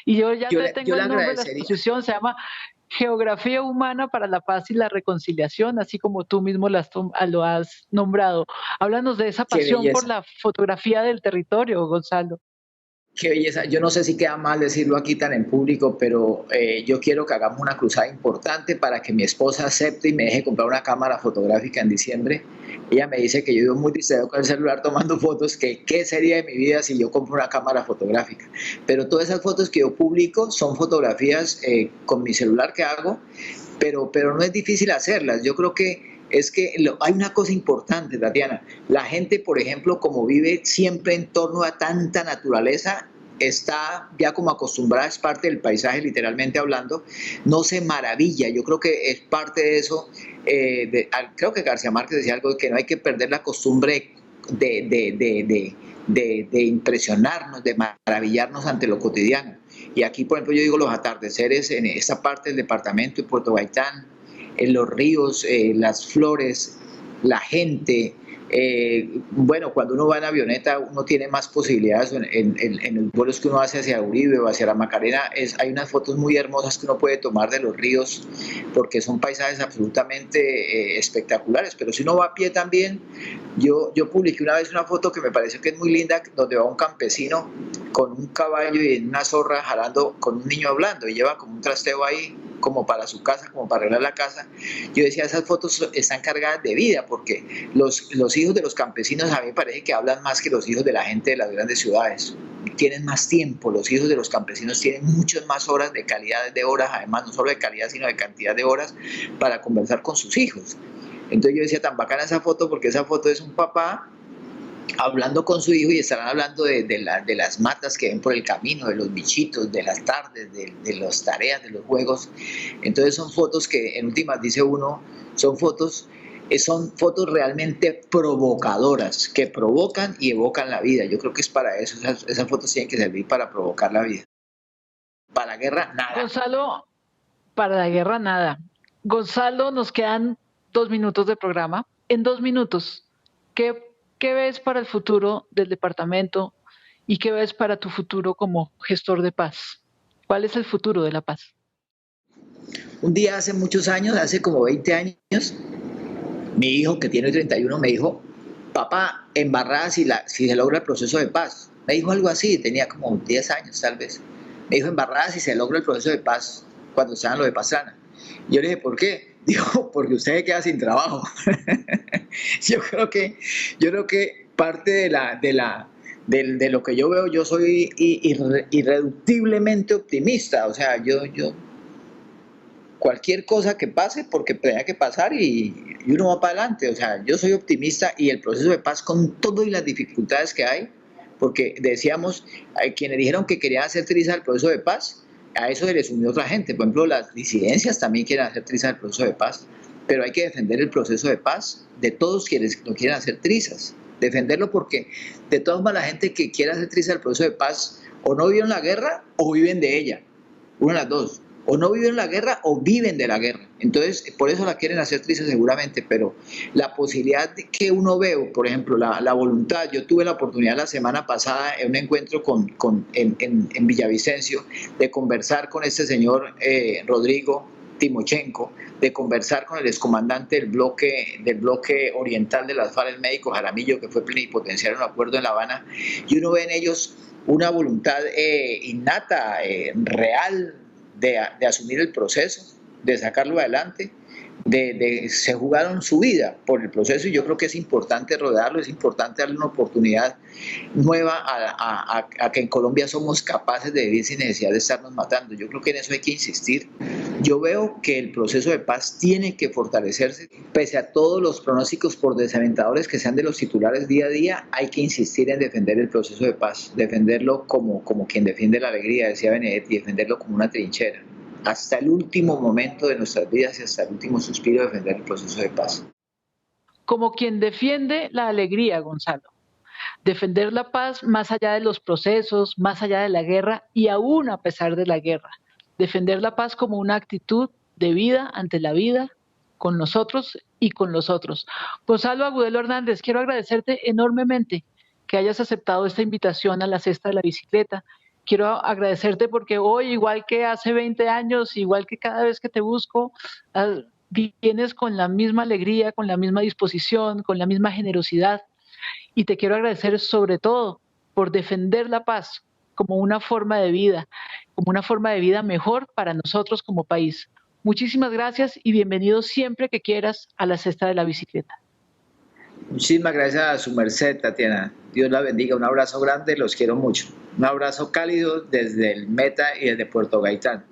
Y yo ya te yo tengo le el nombre de la agradecería. exposición, se llama Geografía Humana para la Paz y la Reconciliación, así como tú mismo lo has nombrado. Háblanos de esa Qué pasión por belleza. la fotografía del territorio, Gonzalo. Qué belleza. Yo no sé si queda mal decirlo aquí tan en público, pero yo quiero que hagamos una cruzada importante para que mi esposa acepte y me deje comprar una cámara fotográfica en diciembre. Ella me dice que yo vivo muy distraído con el celular tomando fotos, que qué sería de mi vida si yo compro una cámara fotográfica. Pero todas esas fotos que yo publico son fotografías con mi celular que hago, pero no es difícil hacerlas. Yo creo que hay una cosa importante, Tatiana. La gente, por ejemplo, como vive siempre en torno a tanta naturaleza, está ya como acostumbrada, es parte del paisaje literalmente hablando, no se maravilla. Yo creo que es parte de eso. Creo que García Márquez decía algo de que no hay que perder la costumbre de, de, de, de, de impresionarnos, de maravillarnos ante lo cotidiano. Y aquí, por ejemplo, yo digo los atardeceres en esta parte del departamento de Puerto Gaitán, en los ríos, las flores, la gente. Bueno, cuando uno va en avioneta, uno tiene más posibilidades en los vuelos que uno hace hacia Uribe o hacia la Macarena. Hay unas fotos muy hermosas que uno puede tomar de los ríos porque son paisajes absolutamente espectaculares. Pero si uno va a pie también, yo publiqué una vez una foto que me pareció que es muy linda, donde va un campesino con un caballo y en una zorra jalando con un niño hablando y lleva como un trasteo ahí como para su casa, como para arreglar la casa. Yo decía, esas fotos están cargadas de vida, porque los hijos de los campesinos a mí me parece que hablan más que los hijos de la gente de las grandes ciudades. Tienen más tiempo, los hijos de los campesinos tienen muchas más horas de calidad de horas, además no solo de calidad, sino de cantidad de horas para conversar con sus hijos. Entonces yo decía, tan bacana esa foto, porque esa foto es un papá hablando con su hijo y estarán hablando de las matas que ven por el camino, de los bichitos, de las tardes, de las tareas, de los juegos. Entonces son fotos que en últimas dice uno, son fotos realmente provocadoras, que provocan y evocan la vida. Yo creo que es para eso, esas fotos tienen que servir para provocar la vida. Para la guerra, nada. Gonzalo, para la guerra nada. Gonzalo, nos quedan 2 minutos de programa. En 2 minutos, ¿qué ves para el futuro del departamento y qué ves para tu futuro como gestor de paz? ¿Cuál es el futuro de la paz? Un día hace muchos años, hace como 20 años, mi hijo, que tiene 31, me dijo, papá, embarrada si se logra el proceso de paz. Me dijo algo así, tenía como 10 años tal vez. Me dijo, embarrada si se logra el proceso de paz cuando se hagan lo de Pastrana. Yo le dije, ¿por qué? Dijo, porque usted se queda sin trabajo. Yo creo que parte de lo que yo veo, yo soy irreductiblemente optimista. O sea, yo cualquier cosa que pase, porque tenga que pasar y uno va para adelante. O sea, yo soy optimista y el proceso de paz con todo y las dificultades que hay, porque decíamos, hay quienes dijeron que querían hacer trizas el proceso de paz, a eso se les unió otra gente. Por ejemplo, las disidencias también quieren hacer trizas el proceso de paz, pero hay que defender el proceso de paz de todos quienes no quieren hacer trizas. Defenderlo porque de todas maneras la gente que quiere hacer trizas el proceso de paz o no vivieron la guerra o viven de ella, una de las dos. O no viven la guerra o viven de la guerra. Entonces, por eso la quieren hacer triste seguramente, pero la posibilidad de que uno ve, por ejemplo, la voluntad. Yo tuve la oportunidad la semana pasada en un encuentro en Villavicencio de conversar con este señor Rodrigo Timochenko, de conversar con el excomandante del bloque oriental de las FARC, el médico Jaramillo, que fue plenipotenciario en un acuerdo en La Habana, y uno ve en ellos una voluntad innata, real, de asumir el proceso, de sacarlo adelante, se jugaron su vida por el proceso, y yo creo que es importante rodearlo, es importante darle una oportunidad nueva a que en Colombia somos capaces de vivir sin necesidad de estarnos matando. Yo creo que en eso hay que insistir. Yo veo que el proceso de paz tiene que fortalecerse, pese a todos los pronósticos por desalentadores que sean de los titulares día a día. Hay que insistir en defender el proceso de paz, defenderlo como quien defiende la alegría, decía Benedetti, defenderlo como una trinchera, hasta el último momento de nuestras vidas y hasta el último suspiro, defender el proceso de paz. Como quien defiende la alegría, Gonzalo. Defender la paz más allá de los procesos, más allá de la guerra y aún a pesar de la guerra. Defender la paz como una actitud de vida ante la vida, con nosotros y con los otros. Gonzalo Agudelo Hernández, quiero agradecerte enormemente que hayas aceptado esta invitación a la Cesta de la Bicicleta. Quiero agradecerte porque hoy, igual que hace 20 años, igual que cada vez que te busco, vienes con la misma alegría, con la misma disposición, con la misma generosidad. Y te quiero agradecer sobre todo por defender la paz como una forma de vida, como una forma de vida mejor para nosotros como país. Muchísimas gracias y bienvenido siempre que quieras a la Cesta de la Bicicleta. Muchísimas gracias a su merced, Tatiana. Dios la bendiga. Un abrazo grande, los quiero mucho. Un abrazo cálido desde el Meta y desde Puerto Gaitán.